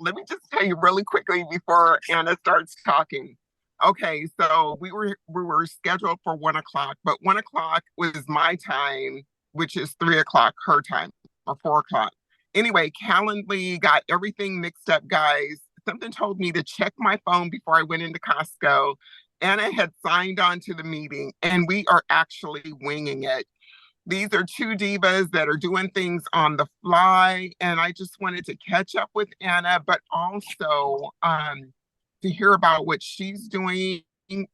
let me just tell you really quickly before Anna starts talking. Okay, so we were scheduled for 1 o'clock, but 1 o'clock was my time, which is 3 o'clock her time or 4 o'clock. Anyway, Calendly got everything mixed up, guys. Something told me to check my phone before I went into Costco. Anna had signed on to the meeting, and we are actually winging it. These are two divas that are doing things on the fly, and I just wanted to catch up with Anna, but also to hear about what she's doing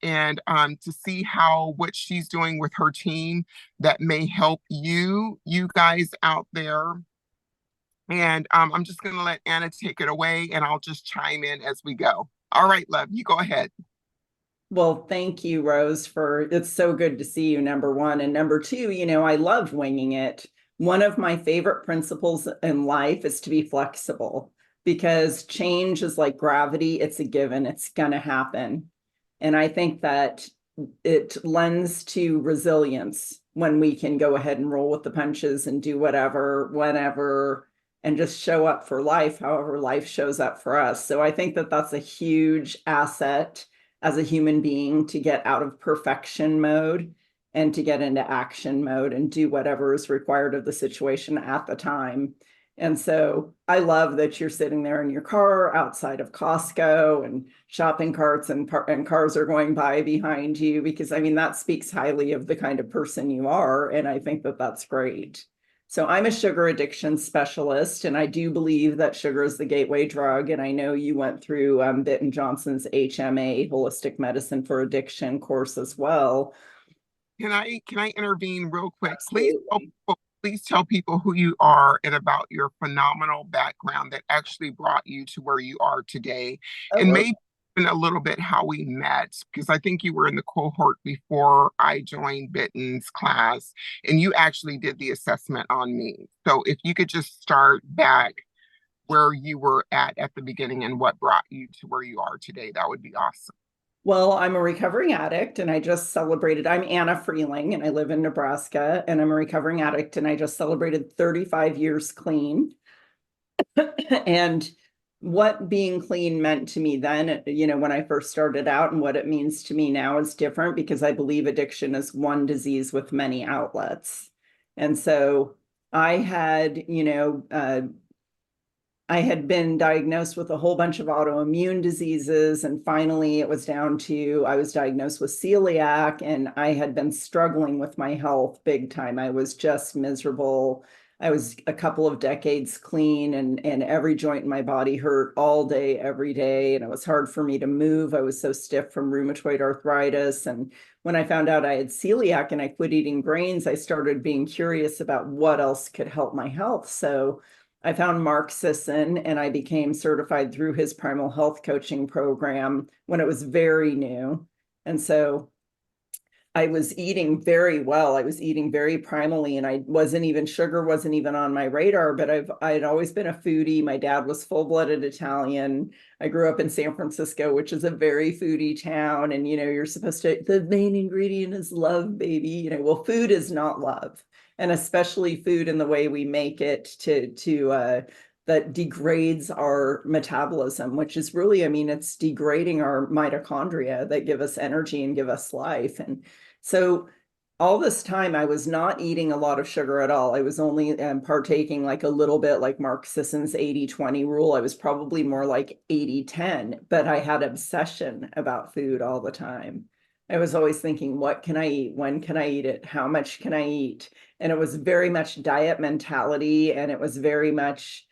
and to see how what she's doing with her team that may help you guys out there. And I'm just going to let Anna take it away, and I'll just chime in as we go. All right, love, you go ahead. Well, thank you, Rose, it's so good to see you, number one. And number two, I love winging it. One of my favorite principles in life is to be flexible because change is like gravity. It's a given. It's going to happen. And I think that it lends to resilience when we can go ahead and roll with the punches and do whatever, whenever, and just show up for life, however life shows up for us. So I think that that's a huge asset as a human being to get out of perfection mode and to get into action mode and do whatever is required of the situation at the time. And so I love that you're sitting there in your car outside of Costco and shopping carts and cars are going by behind you, because I mean, that speaks highly of the kind of person you are. And I think that that's great. So I'm a sugar addiction specialist, and I do believe that sugar is the gateway drug. And I know you went through Bitten Johnson's HMA, Holistic Medicine for Addiction course as well. Can I intervene real quick? Absolutely. Please tell people who you are and about your phenomenal background that actually brought you to where you are today, and Oh, maybe even a little bit how we met, because I think you were in the cohort before I joined Bitten's class, and you actually did the assessment on me. So if you could just start back where you were at the beginning and what brought you to where you are today, that would be awesome. well, I'm a recovering addict, and I just celebrated. I'm Anna Freuling, and I live in Nebraska, and I'm a recovering addict, and I just celebrated 35 years clean. And what being clean meant to me then, when I first started out, and what it means to me now is different, because I believe addiction is one disease with many outlets. And so I had, I had been diagnosed with a whole bunch of autoimmune diseases. And finally, it was down to I was diagnosed with celiac, and I had been struggling with my health big time. I was just miserable. I was a couple of decades clean, and every joint in my body hurt all day, every day. And it was hard for me to move. I was so stiff from rheumatoid arthritis. And when I found out I had celiac and I quit eating grains, I started being curious about what else could help my health. So I found Mark Sisson, and I became certified through his primal health coaching program when it was very new. And so I was eating very well. I was eating very primally, and sugar wasn't even on my radar, but I'd always been a foodie. My dad was full-blooded Italian. I grew up in San Francisco, which is a very foodie town. And, you're supposed to, the main ingredient is love, baby. Well, food is not love. And especially food in the way we make it that degrades our metabolism, which is really, it's degrading our mitochondria that give us energy and give us life. And so all this time, I was not eating a lot of sugar at all. I was only partaking like a little bit, like Mark Sisson's 80-20 rule. I was probably more like 80-10, but I had obsession about food all the time. I was always thinking, what can I eat? When can I eat it? How much can I eat? And it was very much diet mentality, and it was very much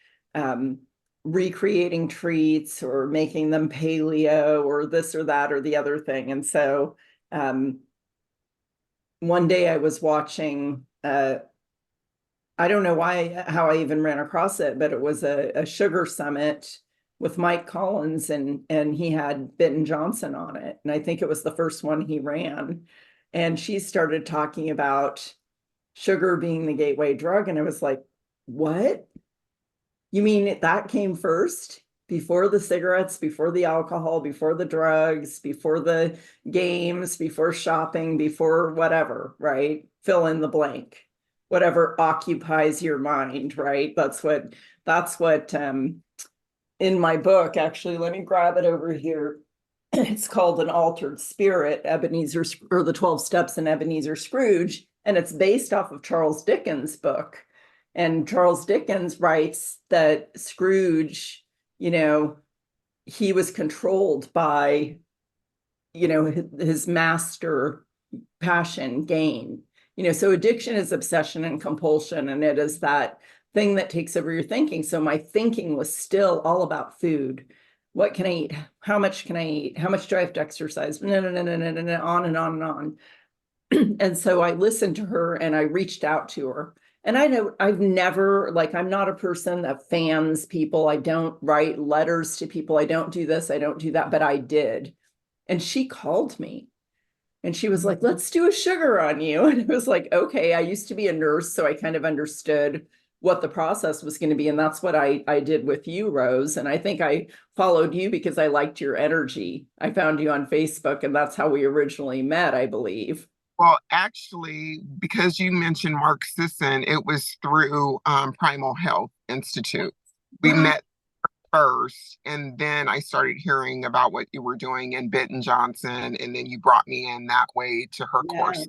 recreating treats or making them paleo or this or that or the other thing. And so one day I was watching, I don't know how I even ran across it, but it was a sugar summit with Mike Collins, and he had Bitten Johnson on it. And I think it was the first one he ran. And she started talking about sugar being the gateway drug. And I was like, what? You mean that came first? Before the cigarettes, before the alcohol, before the drugs, before the games, before shopping, before whatever, right? Fill in the blank. Whatever occupies your mind, right? That's what in my book, actually, let me grab it over here. It's called An Altered Spirit, Ebenezer, or the 12 Steps in Ebenezer Scrooge. And it's based off of Charles Dickens' book. And Charles Dickens writes that Scrooge, he was controlled by, his master passion, gain. So addiction is obsession and compulsion, and it is that thing that takes over your thinking. So my thinking was still all about food. What can I eat? How much can I eat? How much do I have to exercise? No, on and on and on. And so I listened to her and I reached out to her. And I know I've never, I'm not a person that fans people. I don't write letters to people. I don't do this. I don't do that. But I did. And she called me and she was like, let's do a sugar on you. And it was like, okay, I used to be a nurse, so I kind of understood what the process was going to be. And that's what I did with you, Rose. And I think I followed you because I liked your energy. I found you on Facebook, and that's how we originally met, I believe. Well, actually, because you mentioned Mark Sisson, it was through Primal Health Institute. We met first, and then I started hearing about what you were doing in Benton Johnson, and then you brought me in that way to her course.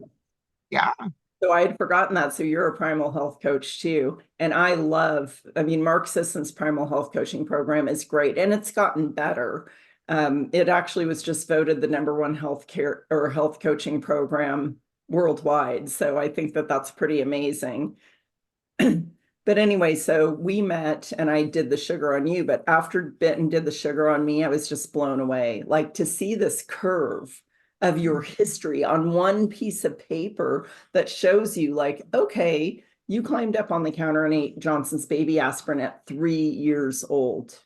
Yeah. So I had forgotten that. So you're a primal health coach too. And Mark Sisson's primal health coaching program is great, and it's gotten better. It actually was just voted the #1 healthcare or health coaching program worldwide. So I think that that's pretty amazing. But anyway, so we met and I did the sugar on you, but after Benton did the sugar on me, I was just blown away. Like, to see this curve of your history on one piece of paper that shows you, like, okay, you climbed up on the counter and ate Johnson's baby aspirin at 3 years old.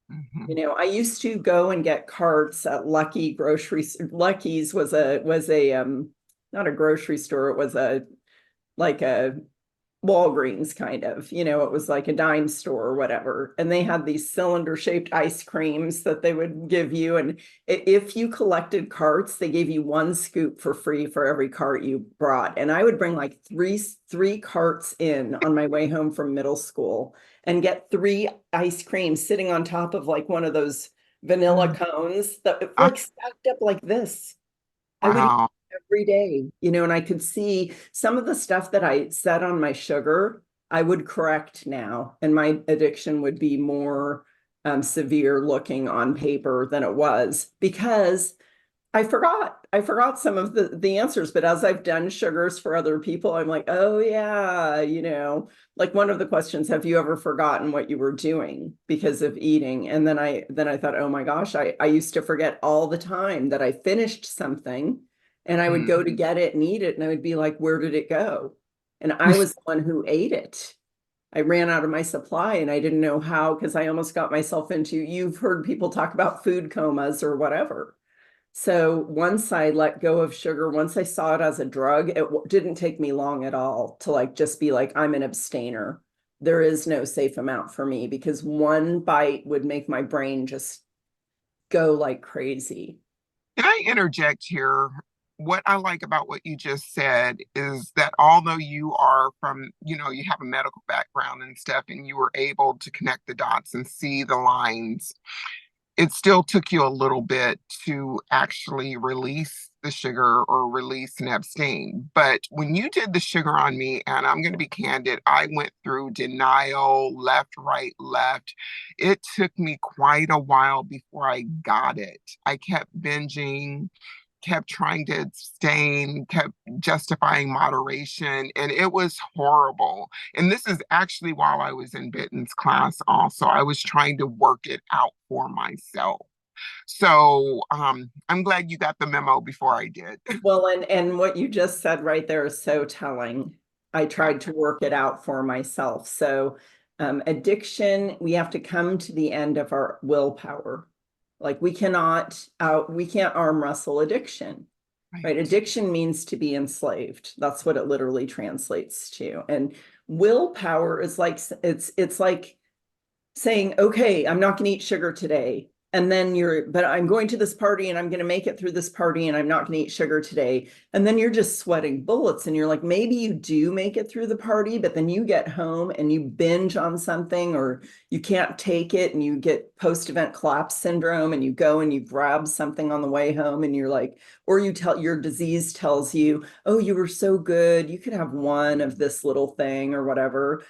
Mm-hmm. I used to go and get carts at Lucky grocery. Lucky's was a not a grocery store. It was like a Walgreens kind of, it was like a dime store or whatever. And they had these cylinder shaped ice creams that they would give you. And if you collected carts, they gave you 1 scoop for free for every cart you brought. And I would bring like three carts in on my way home from middle school and get 3 ice creams sitting on top of like one of those vanilla cones that like stacked up like this. I would eat every day, and I could see some of the stuff that I said on my sugar, I would correct now, and my addiction would be more severe looking on paper than it was, because I forgot some of the answers. But as I've done sugars for other people, I'm like, oh yeah, like one of the questions, have you ever forgotten what you were doing because of eating? And then I thought, oh my gosh, I used to forget all the time that I finished something, and I would go to get it and eat it, and I would be like, where did it go? And I was the one who ate it. I ran out of my supply and I didn't know how, because I almost got myself into, you've heard people talk about food comas or whatever. So once I let go of sugar, once I saw it as a drug, it didn't take me long at all to like just be like, I'm an abstainer. There is no safe amount for me, because one bite would make my brain just go like crazy. Can I interject here? What I like about what you just said is that although you are from, you have a medical background and stuff, and you were able to connect the dots and see the lines, it still took you a little bit to actually release the sugar or release and abstain. But when you did the sugar on me, and I'm going to be candid, I went through denial, left, right, left. It took me quite a while before I got it. I kept binging, kept trying to abstain, kept justifying moderation, and it was horrible. And this is actually while I was in Bitten's class also. I was trying to work it out for myself. So I'm glad you got the memo before I did. Well, and what you just said right there is so telling. I tried to work it out for myself. So addiction, we have to come to the end of our willpower. Like we can't arm wrestle addiction, right? Addiction means to be enslaved. That's what it literally translates to. And willpower is like, it's like saying, okay, I'm not going to eat sugar today. And then but I'm going to this party and I'm going to make it through this party and I'm not going to eat sugar today. And then you're just sweating bullets and you're like, maybe you do make it through the party, but then you get home and you binge on something or you can't take it and you get post-event collapse syndrome and you go and you grab something on the way home and you're like, or your disease tells you, oh, you were so good. You could have one of this little thing or whatever.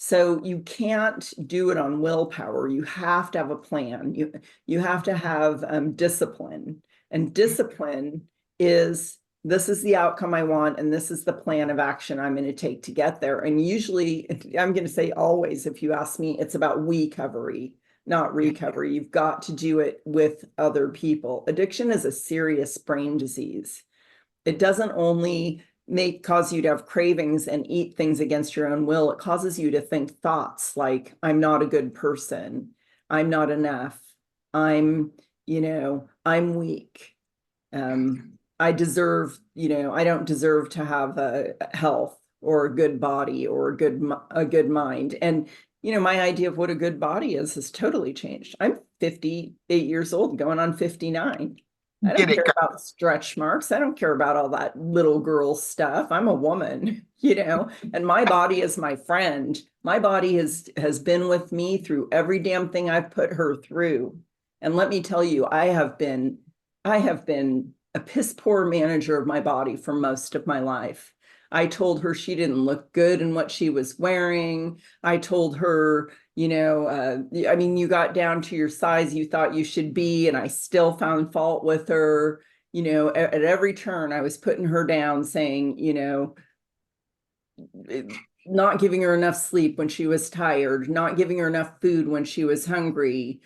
So you can't do it on willpower. You have to have a plan. You have to have discipline. And discipline is, this is the outcome I want, and this is the plan of action I'm going to take to get there. And usually, I'm going to say always, if you ask me, it's about recovery, not recovery. You've got to do it with other people. Addiction is a serious brain disease. It doesn't only cause you to have cravings and eat things against your own will. It causes you to think thoughts like, I'm not a good person. I'm not enough. I'm weak. I deserve, I don't deserve to have a health or a good body or a good mind. And, my idea of what a good body is has totally changed. I'm 58 years old, going on 59. I don't care about stretch marks. I don't care about all that little girl stuff. I'm a woman, and my body is my friend. My body has been with me through every damn thing I've put her through. And let me tell you, I have been a piss poor manager of my body for most of my life. I told her she didn't look good in what she was wearing. I told her, you got down to your size you thought you should be, and I still found fault with her. At every turn, I was putting her down, saying, not giving her enough sleep when she was tired, not giving her enough food when she was hungry,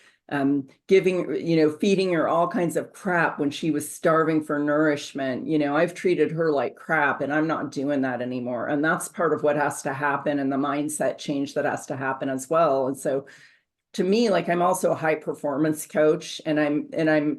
feeding her all kinds of crap when she was starving for nourishment. I've treated her like crap, and I'm not doing that anymore. And that's part of what has to happen, and the mindset change that has to happen as well. And so to me, like, I'm also a high performance coach, and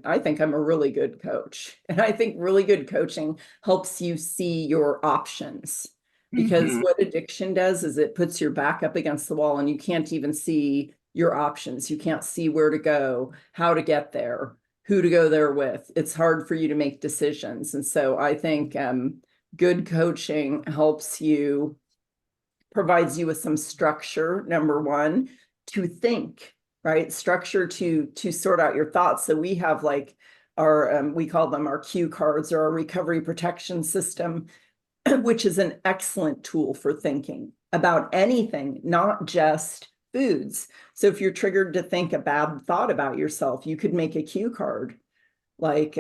I think I'm a really good coach. And I think really good coaching helps you see your options, because what addiction does is it puts your back up against the wall and you can't even see your options. You can't see where to go, how to get there, who to go there with. It's hard for you to make decisions. And so I think good coaching provides you with some structure, number one, to think, right? Structure to sort out your thoughts. So we have like we call them our cue cards, or our recovery protection system, which is an excellent tool for thinking about anything, not just foods. So if you're triggered to think a bad thought about yourself, you could make a cue card like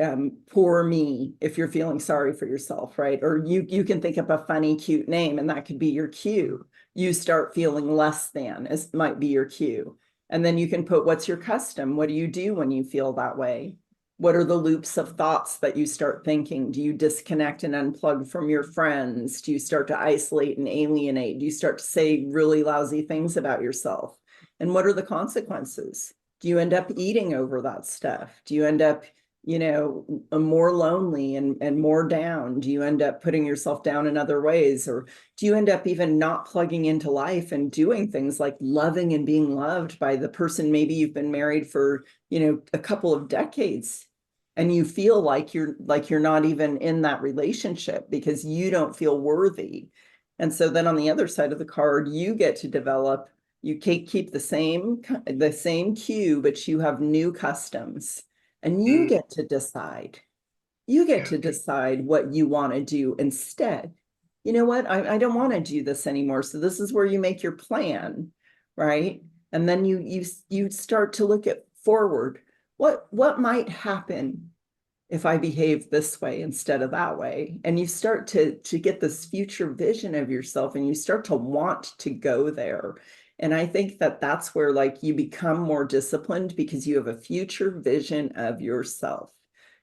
poor me, if you're feeling sorry for yourself, right? Or you can think up a funny, cute name, and that could be your cue. You start feeling less than, as might be your cue. And then you can put, what's your custom? What do you do when you feel that way? What are the loops of thoughts that you start thinking? Do you disconnect and unplug from your friends? Do you start to isolate and alienate? Do you start to say really lousy things about yourself? And what are the consequences? Do you end up eating over that stuff? Do you end up, more lonely and more down? Do you end up putting yourself down in other ways? Or do you end up even not plugging into life and doing things like loving and being loved by the person maybe you've been married for, a couple of decades? And you feel like you're not even in that relationship because you don't feel worthy. And so then on the other side of the card, you get to develop, you keep the same cue, but you have new customs, and you get to decide. You get to decide what you want to do instead. You know what? I don't want to do this anymore. So this is where you make your plan, right? And then you start to look at forward. What might happen if I behave this way instead of that way? And you start to get this future vision of yourself, and you start to want to go there. And I think that that's where, like, you become more disciplined because you have a future vision of yourself.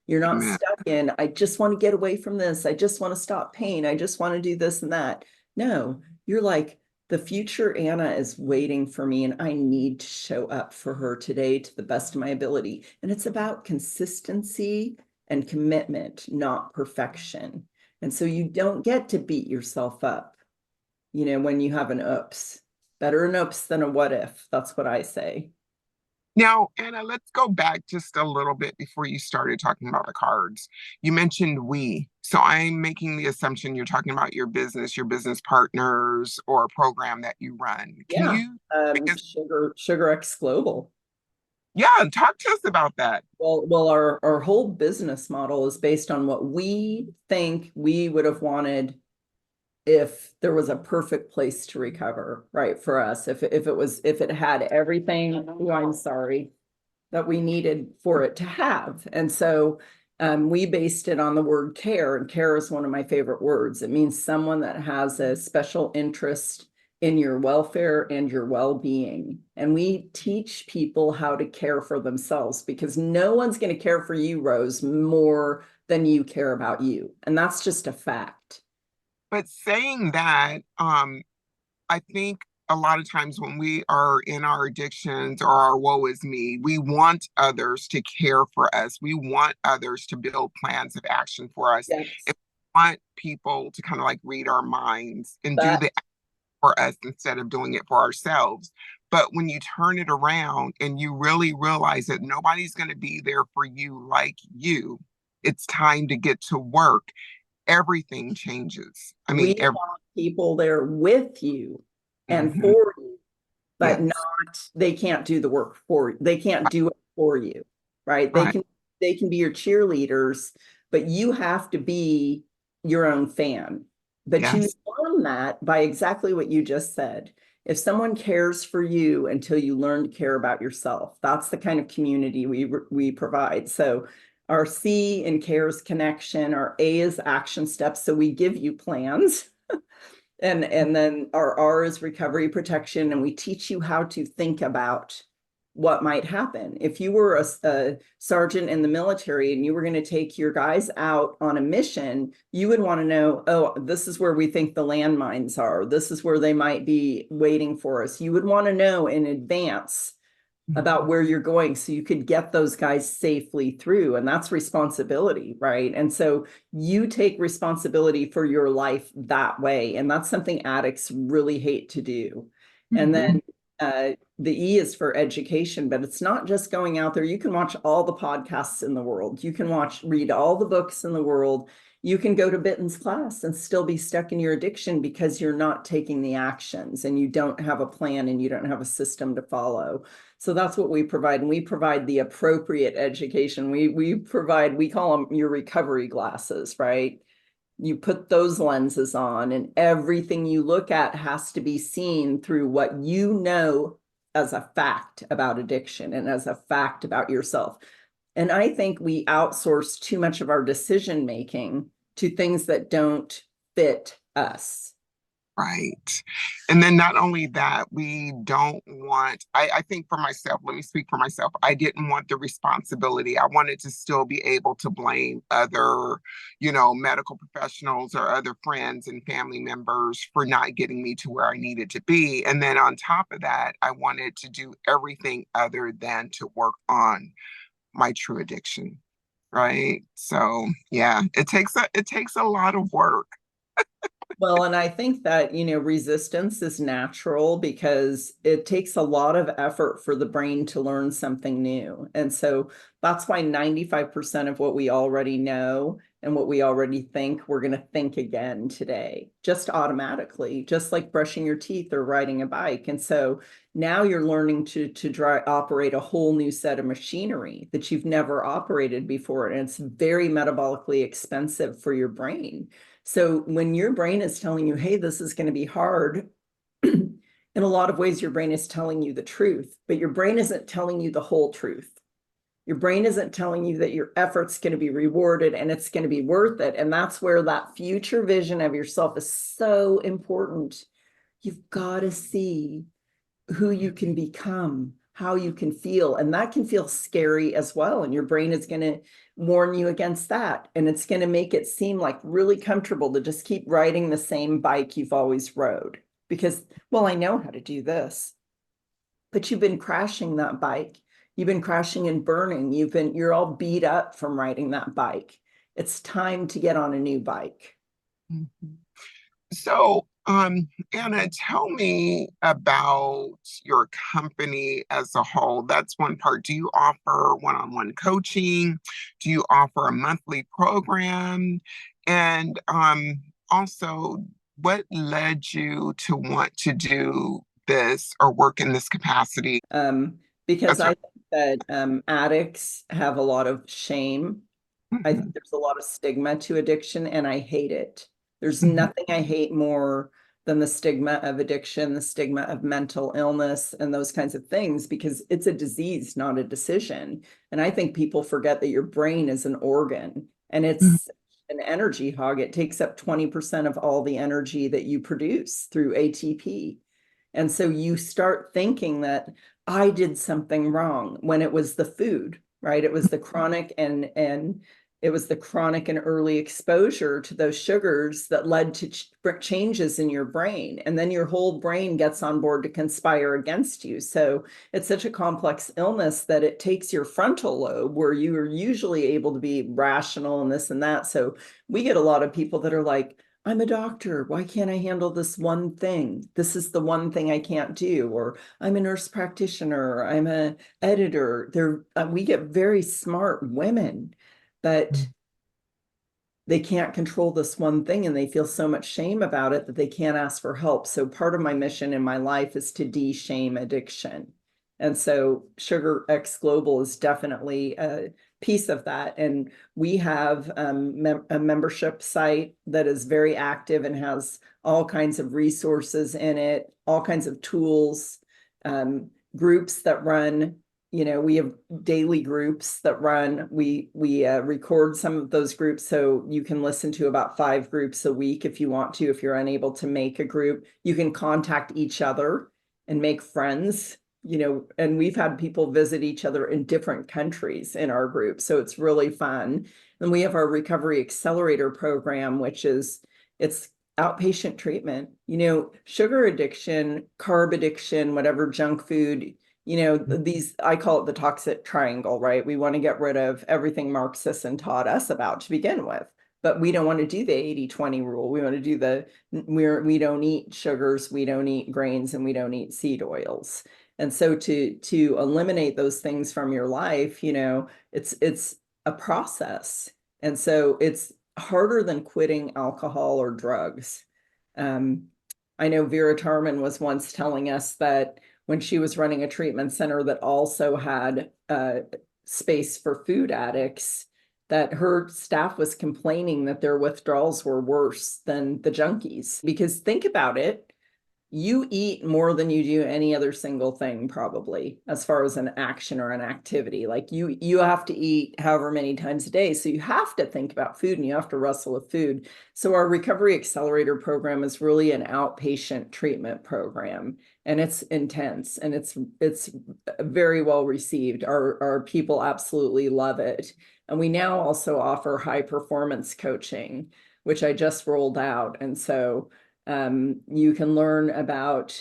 You're not stuck in, I just want to get away from this. I just want to stop pain. I just want to do this and that. No, you're like, the future Anna is waiting for me, and I need to show up for her today to the best of my ability. And it's about consistency and commitment, not perfection. And so you don't get to beat yourself up, when you have an oops. Better an oops than a what if. That's what I say. Now, Anna, let's go back just a little bit before you started talking about the cards. You mentioned we. So I'm making the assumption you're talking about your business partners, or a program that you run. Can Yeah. you, I guess, SUGARx Global. yeah, talk to us about that. Well, our whole business model is based on what we think we would have wanted if there was a perfect place to recover, right? For us, if it had everything, oh, I'm sorry, that we needed for it to have. And so we based it on the word care, and care is one of my favorite words. It means someone that has a special interest in your welfare and your well-being. And we teach people how to care for themselves, because no one's going to care for you, Rose, more than you care about you. And that's just a fact. But saying that, I think a lot of times when we are in our addictions or our woe is me, we want others to care for us. We want others to build plans of action for us. Yes. If we want people to kind of like read our minds and do That the act for us instead of doing it for ourselves. But when you turn it around and you really realize that nobody's going to be there for you like you, it's time to get to work. Everything changes. I mean, we want people there with you and mhm, for you, but not, yes, they can't do the work for you. They can't do it for you, right? right, They can be your cheerleaders, but you have to be your own fan. But you yes. learn that by exactly what you just said. If someone cares for you until you learn to care about yourself, that's the kind of community we provide. So our C in care is connection, our A is action steps. So we give you plans. And then our R is recovery protection, and we teach you how to think about what might happen. If you were a sergeant in the military and you were going to take your guys out on a mission, you would want to know, oh, this is where we think the landmines are. This is where they might be waiting for us. You would want to know in advance about where you're going so you could get those guys safely through. And that's responsibility, right? And so you take responsibility for your life that way. And that's something addicts really hate to do. And Mhm. then the E is for education, but it's not just going out there. You can watch all the podcasts in the world. You can read all the books in the world. You can go to Bitten's class and still be stuck in your addiction because you're not taking the actions and you don't have a plan and you don't have a system to follow. So that's what we provide. And we provide the appropriate education. We provide, we call them your recovery glasses, right? You put those lenses on, and everything you look at has to be seen through what you know as a fact about addiction and as a fact about yourself. And I think we outsource too much of our decision making to things that don't fit us. Right. And then not only that, we don't want, I think for myself, let me speak for myself. I didn't want the responsibility. I wanted to still be able to blame other, medical professionals or other friends and family members for not getting me to where I needed to be. And then on top of that, I wanted to do everything other than to work on my true addiction. Right. So yeah, it takes a lot of work. Well, and I think that, resistance is natural because it takes a lot of effort for the brain to learn something new. And so that's why 95% of what we already know and what we already think, we're going to think again today, just automatically, just like brushing your teeth or riding a bike. And so now you're learning to operate a whole new set of machinery that you've never operated before. And it's very metabolically expensive for your brain. So when your brain is telling you, hey, this is going to be hard, in a lot of ways, your brain is telling you the truth, but your brain isn't telling you the whole truth. Your brain isn't telling you that your effort's going to be rewarded and it's going to be worth it. And that's where that future vision of yourself is so important. You've got to see who you can become, how you can feel. And that can feel scary as well. And your brain is going to warn you against that. And it's going to make it seem like really comfortable to just keep riding the same bike you've always rode because, well, I know how to do this. But you've been crashing that bike. You've been crashing and burning. You're all beat up from riding that bike. It's time to get on a new bike. Mhm. So Anna, tell me about your company as a whole. That's one part. Do you offer one-on-one coaching? Do you offer a monthly program? And also, what led you to want to do this or work in this capacity? Because That's I right. think that addicts have a lot of shame. I think Mhm, there's a lot of stigma to addiction, and I hate it. There's mhm, nothing I hate more than the stigma of addiction, the stigma of mental illness, and those kinds of things, because it's a disease, not a decision. And I think people forget that your brain is an organ and mhm, it's an energy hog. It takes up 20% of all the energy that you produce through ATP. And so you start thinking that I did something wrong when it was the food, right? It was the chronic and it was the chronic and early exposure to those sugars that led to changes in your brain. And then your whole brain gets on board to conspire against you. So it's such a complex illness that it takes your frontal lobe, where you are usually able to be rational and this and that. So we get a lot of people that are like, I'm a doctor. Why can't I handle this one thing? This is the one thing I can't do. Or I'm a nurse practitioner. I'm a editor. We get very smart women, but they can't control this one thing and they feel so much shame about it that they can't ask for help. So part of my mission in my life is to de-shame addiction. And so SUGARx Global is definitely a piece of that. And we have a membership site that is very active and has all kinds of resources in it, all kinds of tools, groups that run. We have daily groups that run. We record some of those groups, so you can listen to about 5 groups a week if you want to. If you're unable to make a group, you can contact each other and make friends. And we've had people visit each other in different countries in our group, so it's really fun. And we have our Recovery Accelerator program, which it's outpatient treatment. Sugar addiction, carb addiction, whatever junk food, these, I call it the toxic triangle, right? We want to get rid of everything Marxists and taught us about to begin with. But we don't want to do the 80-20 rule. We want to do we don't eat sugars, we don't eat grains, and we don't eat seed oils. And so to eliminate those things from your life, it's a process. And so it's harder than quitting alcohol or drugs. Um, I know Vera Tarman was once telling us that when she was running a treatment center that also had space for food addicts, that her staff was complaining that their withdrawals were worse than the junkies. Because think about it, you eat more than you do any other single thing, probably, as far as an action or an activity. Like you have to eat however many times a day, so you have to think about food and you have to wrestle with food. So our Recovery Accelerator program is really an outpatient treatment program, and it's intense and it's very well received. Our people absolutely love it. And we now also offer high performance coaching, which I just rolled out. And so you can learn about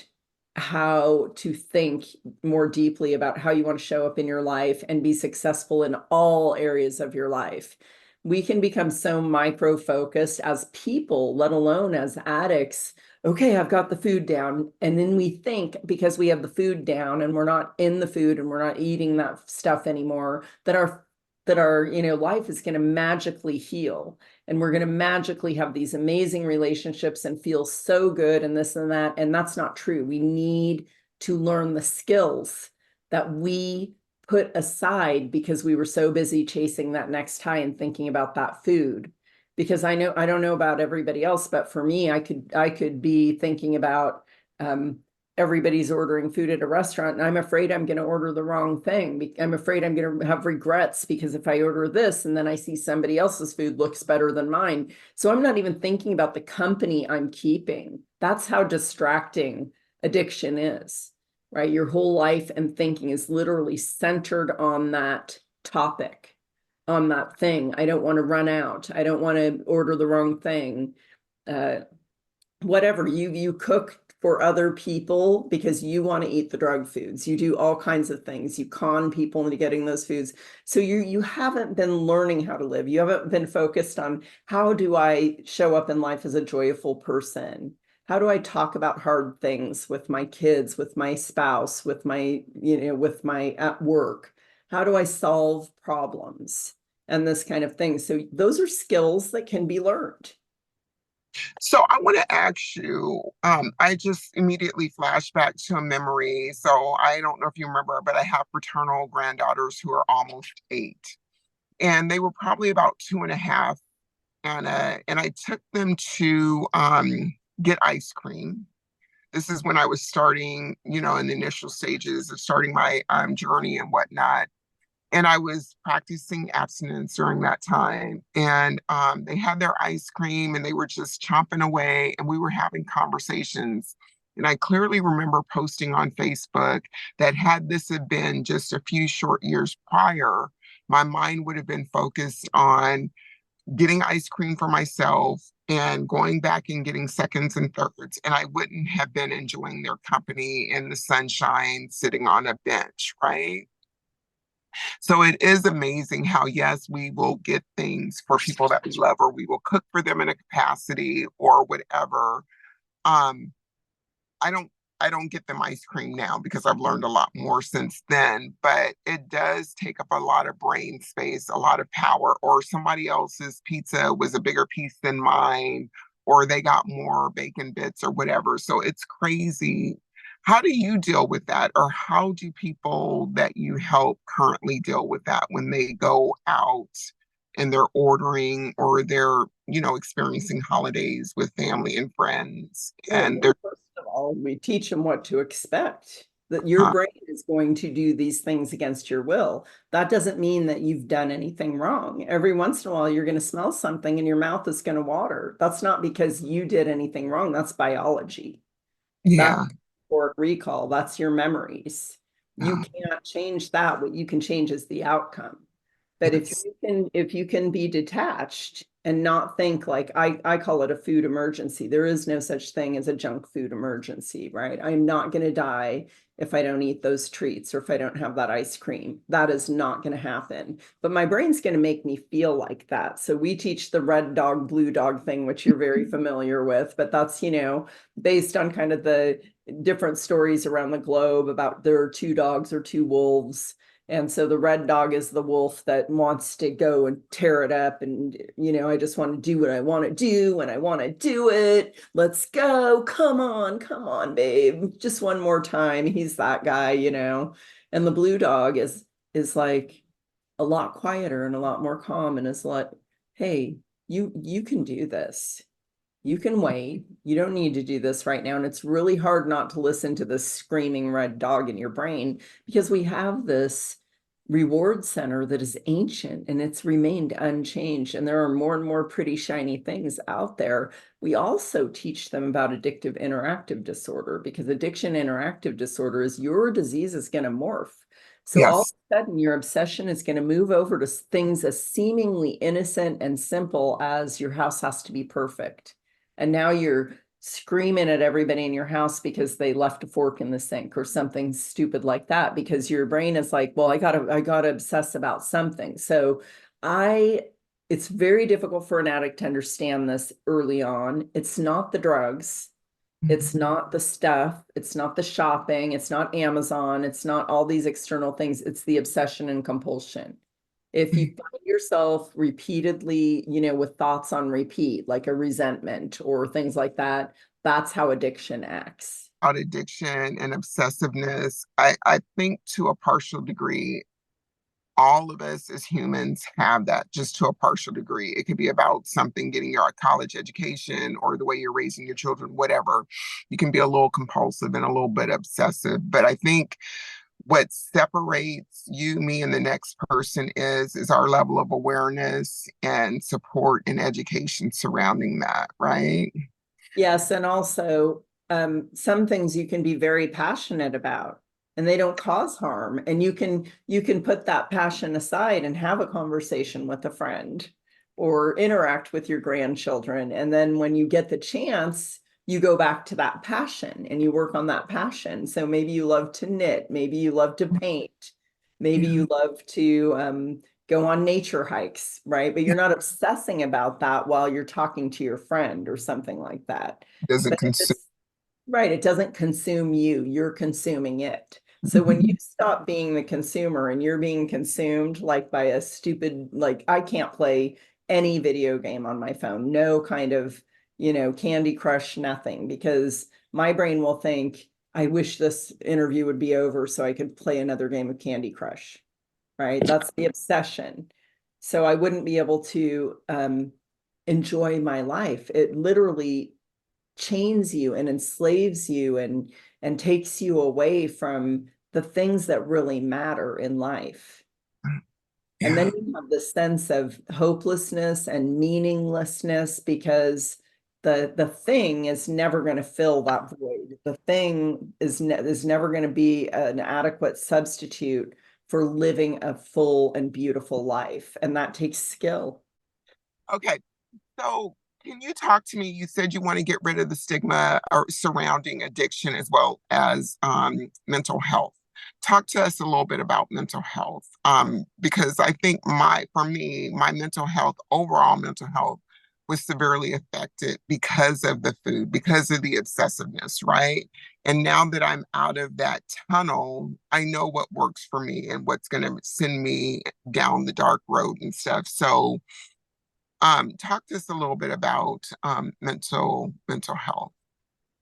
how to think more deeply about how you want to show up in your life and be successful in all areas of your life. We can become so micro focused as people, let alone as addicts. Okay, I've got the food down. And then we think, because we have the food down and we're not in the food and we're not eating that stuff anymore, that our life is going to magically heal, and we're going to magically have these amazing relationships and feel so good and this and that. And that's not true. We need to learn the skills that we put aside because we were so busy chasing that next high and thinking about that food. Because I don't know about everybody else, but for me, I could be thinking about everybody's ordering food at a restaurant, and I'm afraid I'm going to order the wrong thing. I'm afraid I'm going to have regrets, because if I order this and then I see somebody else's food looks better than mine. So I'm not even thinking about the company I'm keeping. That's how distracting addiction is, right? Your whole life and thinking is literally centered on that topic, on that thing. I don't want to run out. I don't want to order the wrong thing. Uh, Whatever you cook for other people because you want to eat the drug foods. You do all kinds of things. You con people into getting those foods. So you haven't been learning how to live. You haven't been focused on, how do I show up in life as a joyful person? How do I talk about hard things with my kids, with my spouse, with my, with my at work? How do I solve problems and this kind of thing? So those are skills that can be learned. So I want to ask you, I just immediately flashed back to a memory. So I don't know if you remember, but I have fraternal granddaughters who are almost 8. And they were probably about 2.5. And I took them to get ice cream. This is when I was starting, in the initial stages of starting my journey and whatnot. And I was practicing abstinence during that time. And they had their ice cream and they were just chomping away, and we were having conversations. And I clearly remember posting on Facebook that had this have been just a few short years prior, my mind would have been focused on getting ice cream for myself and going back and getting seconds and thirds. And I wouldn't have been enjoying their company in the sunshine, sitting on a bench, right? So it is amazing how, yes, we will get things for people that we love, or we will cook for them in a capacity or whatever. Um, I don't I don't get them ice cream now because I've learned a lot more since then, but it does take up a lot of brain space, a lot of power, or somebody else's pizza was a bigger piece than mine, or they got more bacon bits or whatever. So it's crazy. How do you deal with that? Or how do people that you help currently deal with that when they go out and they're ordering, or they're, experiencing holidays with family and friends and Well, they're first of all, we teach them what to expect, that your uh, brain is going to do these things against your will. That doesn't mean that you've done anything wrong. Every once in a while, you're going to smell something and your mouth is going to water. That's not because you did anything wrong. That's biology. That's yeah. for recall. That's your memories. You Yeah. can't change that. What you can change is the outcome. But Yes. if you can be detached and not think, like I call it a food emergency. There is no such thing as a junk food emergency, right? I'm not going to die if I don't eat those treats or if I don't have that ice cream. That is not going to happen. But my brain's going to make me feel like that. So we teach the red dog, blue dog thing, which you're very familiar with, but that's, based on kind of the different stories around the globe about there are two dogs or two wolves. And so the red dog is the wolf that wants to go and tear it up. And, I just want to do what I want to do and I want to do it. Let's go. Come on, babe. Just one more time. He's that guy. And the blue dog is like a lot quieter and a lot more calm and is like, hey, you can do this. You can wait. You don't need to do this right now. And it's really hard not to listen to this screaming red dog in your brain because we have this reward center that is ancient and it's remained unchanged. And there are more and more pretty shiny things out there. We also teach them about addictive interactive disorder because addiction interactive disorder is your disease is going to morph. So all of Yes. a sudden, your obsession is going to move over to things as seemingly innocent and simple as your house has to be perfect. And now you're screaming at everybody in your house because they left a fork in the sink or something stupid like that, because your brain is like, well, I gotta obsess about something. So it's very difficult for an addict to understand this early on. It's not the drugs. It's not the stuff. It's not the shopping. It's not Amazon. It's not all these external things. It's the obsession and compulsion. If you find yourself repeatedly, with thoughts on repeat, like a resentment or things like that, that's how addiction acts. About addiction and obsessiveness, I think to a partial degree, all of us as humans have that just to a partial degree. It could be about something, getting your college education or the way you're raising your children, whatever. You can be a little compulsive and a little bit obsessive. But I think what separates you, me, and the next person is our level of awareness and support and education surrounding that, right? Yes, and also some things you can be very passionate about and they don't cause harm. And you can put that passion aside and have a conversation with a friend or interact with your grandchildren. And then when you get the chance, you go back to that passion and you work on that passion. So maybe you love to knit, maybe you love to paint, maybe Yeah. you love to go on nature hikes, right? But you're not obsessing about that while you're talking to your friend or something like that. Doesn't But if consume. it's right, it doesn't consume you, you're consuming it. So when you stop being the consumer and you're being consumed like by a stupid, like I can't play any video game on my phone, no kind of, Candy Crush, nothing, because my brain will think, I wish this interview would be over so I could play another game of Candy Crush, right? That's the obsession. So I wouldn't be able to enjoy my life. It literally chains you and enslaves you and takes you away from the things that really matter in life. And then Yeah. you have the sense of hopelessness and meaninglessness because the thing is never going to fill that void. The thing is never going to be an adequate substitute for living a full and beautiful life. And that takes skill. Okay. So, can you talk to me? You said you want to get rid of the stigma or surrounding addiction as well as mental health. Talk to us a little bit about mental health, because I think for me, my mental health, overall mental health, was severely affected because of the food, because of the obsessiveness, right? And now that I'm out of that tunnel, I know what works for me and what's going to send me down the dark road and stuff. So, talk to us a little bit about mental health.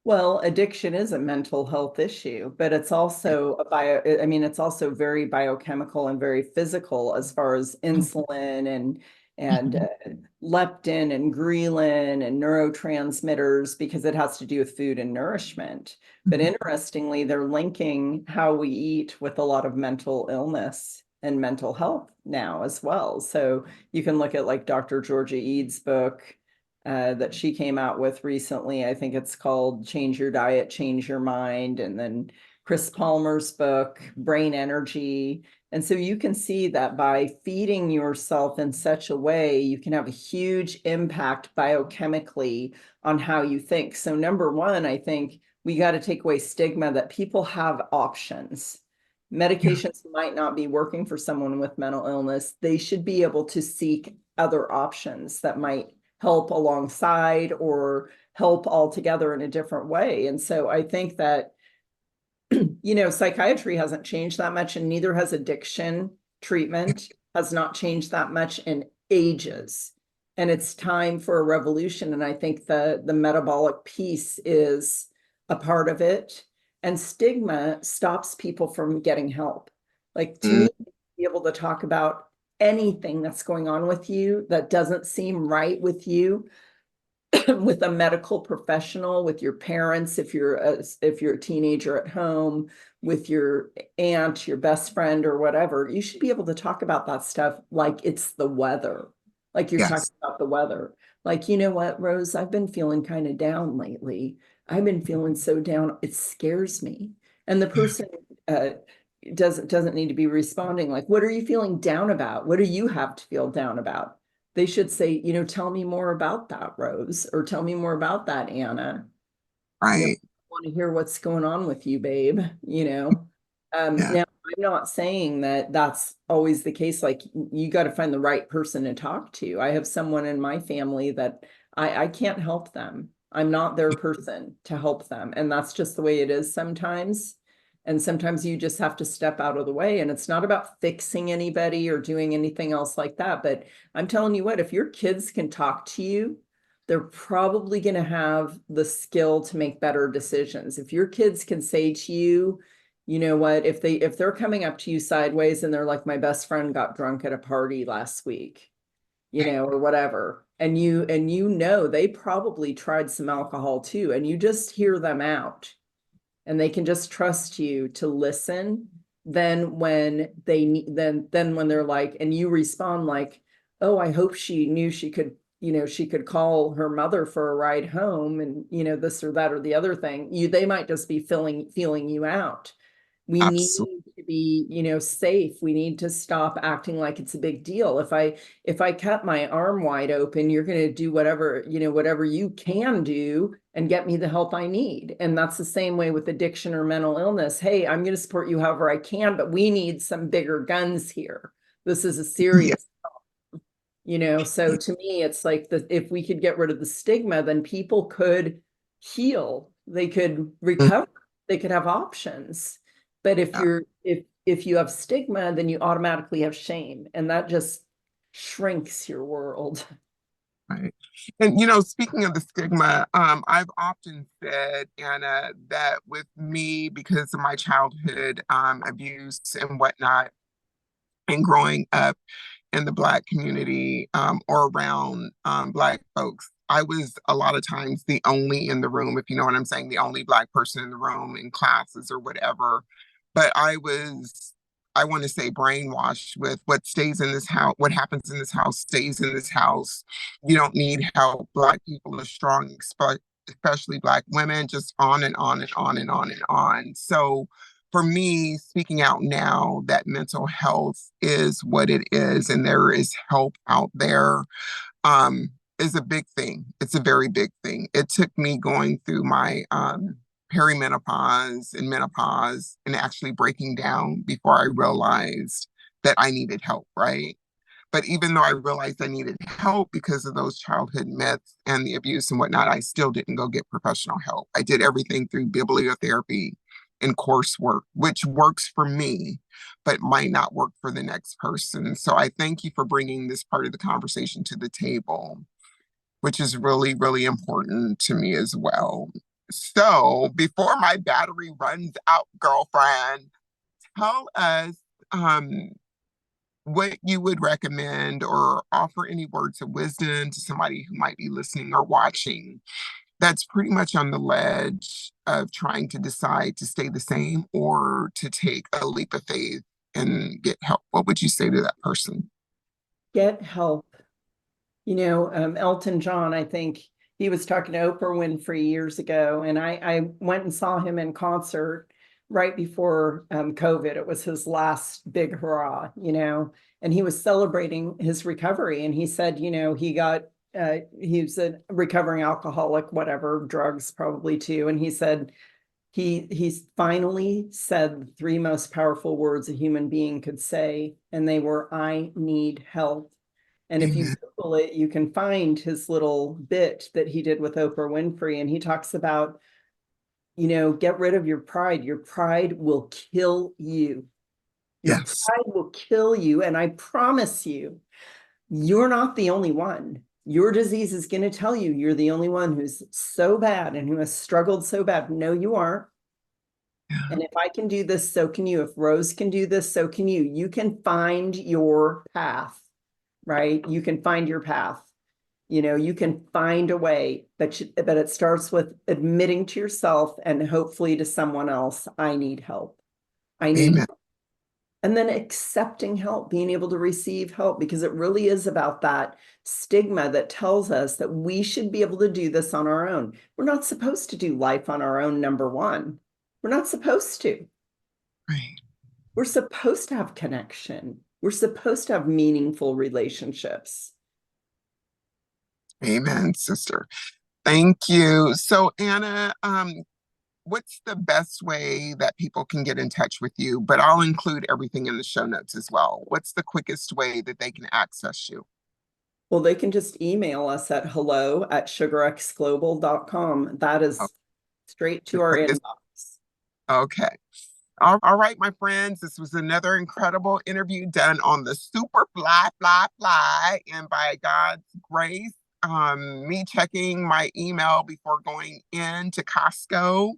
Well, addiction is a mental health issue, but it's also it's also very biochemical and very physical as far as insulin and leptin and ghrelin and neurotransmitters because it has to do with food and nourishment. But interestingly, they're linking how we eat with a lot of mental illness and mental health now as well. So you can look at like Dr. Georgia Eads' book that she came out with recently. I think it's called Change Your Diet, Change Your Mind. And then Chris Palmer's book, Brain Energy. And so you can see that by feeding yourself in such a way, you can have a huge impact biochemically on how you think. So, number one, I think we got to take away stigma that people have options. Yeah, Medications might not be working for someone with mental illness. They should be able to seek other options that might help alongside or help altogether in a different way. And so I think that, psychiatry hasn't changed that much, and neither has addiction treatment, has not changed that much in ages. And it's time for a revolution. And I think the metabolic piece is a part of it. And stigma stops people from getting help. Like to mm, me, be able to talk about anything that's going on with you that doesn't seem right with you with a medical professional, with your parents, if you're a teenager at home, with your aunt, your best friend, or whatever, you should be able to talk about that stuff like it's the weather, like you're talking yes, about the weather. Like, you know what, Rose, I've been feeling kind of down lately. I've been feeling so down, it scares me. And the person uh, doesn't need to be responding like, what are you feeling down about? What do you have to feel down about? They should say, tell me more about that, Rose, or tell me more about that, Anna. I right, want to hear what's going on with you, babe. yeah, Now, I'm not saying that that's always the case. Like, you got to find the right person to talk to. I have someone in my family that I can't help them. I'm not their person to help them. And that's just the way it is sometimes. And sometimes you just have to step out of the way. And it's not about fixing anybody or doing anything else like that. But I'm telling you what, if your kids can talk to you, they're probably going to have the skill to make better decisions. If your kids can say to you, you know what, if they're coming up to you sideways and they're like, my best friend got drunk at a party last week, or whatever, and they probably tried some alcohol too, and you just hear them out and they can just trust you to listen, then when then when they're like, and you respond like, oh, I hope she knew she could call her mother for a ride home, and this or that or the other thing, they might just be feeling you out. We absolutely, need to be, safe. We need to stop acting like it's a big deal. If I cut my arm wide open, you're going to do whatever you can do and get me the help I need. And that's the same way with addiction or mental illness. Hey, I'm going to support you however I can, but we need some bigger guns here. This is a Yeah. serious, so to me, it's like if we could get rid of the stigma, then people could heal, they could recover, they could have options. But if Yeah, you're if you have stigma, then you automatically have shame, and that just shrinks your world. right. And speaking of the stigma, I've often said, Anna, that with me, because of my childhood abuse and whatnot, and growing up in the Black community or around Black folks, I was a lot of times the only in the room, if you know what I'm saying, the only Black person in the room in classes or whatever. But I want to say, brainwashed with what stays in this house, what happens in this house stays in this house. You don't need help. Black people are strong, especially Black women, just on and on and on and on and on. So, for me, speaking out now that mental health is what it is and there is help out there is a big thing. It's a very big thing. It took me going through my perimenopause and menopause and actually breaking down before I realized that I needed help, right? But even though I realized I needed help because of those childhood myths and the abuse and whatnot, I still didn't go get professional help. I did everything through bibliotherapy and coursework, which works for me, but might not work for the next person. So I thank you for bringing this part of the conversation to the table, which is really, really important to me as well. So before my battery runs out, girlfriend, tell us um, what you would recommend or offer any words of wisdom to somebody who might be listening or watching that's pretty much on the ledge of trying to decide to stay the same or to take a leap of faith and get help. What would you say to that person? Get help. Elton John, I think he was talking to Oprah Winfrey years ago, and I went and saw him in concert right before COVID. It was his last big hurrah, and he was celebrating his recovery. And he said, he was a recovering alcoholic, whatever, drugs probably too. And he said, he's finally said the three most powerful words a human being could say, and they were, "I need help." And if you Amen. Google it, you can find his little bit that he did with Oprah Winfrey. And he talks about, get rid of your pride. Your pride will kill you. Your Yes. pride will kill you. And I promise you, you're not the only one. Your disease is going to tell you you're the only one who's so bad and who has struggled so bad. No, you aren't. Yeah. And if I can do this, so can you. If Rose can do this, so can you. You can find your path, right? You can find your path. You can find a way, but it starts with admitting to yourself and hopefully to someone else, I need help. I need Amen. help. And then accepting help, being able to receive help, because it really is about that stigma that tells us that we should be able to do this on our own. We're not supposed to do life on our own, number one. We're not supposed to. Right. We're supposed to have connection. We're supposed to have meaningful relationships. Amen, sister. Thank you. So, Anna, what's the best way that people can get in touch with you? But I'll include everything in the show notes as well. What's the quickest way that they can access you? Well, they can just email us at hello@sugarxglobal.com. That Oh, is straight the to our quickest. inbox. Okay. All right, my friends. This was another incredible interview done on the super fly. And by God's grace, me checking my email before going into Costco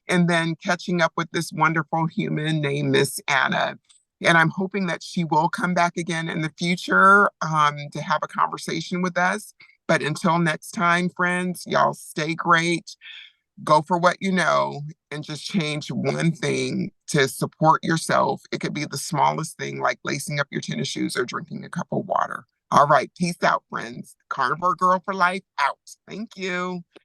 and then catching up with this wonderful human named Miss Anna. And I'm hoping that she will come back again in the future to have a conversation with us. But until next time, friends, y'all stay great, go for what you know, and just change one thing to support yourself. It could be the smallest thing, like lacing up your tennis shoes or drinking a cup of water. All right, peace out, friends. Carnivore Girl for Life out. Thank you.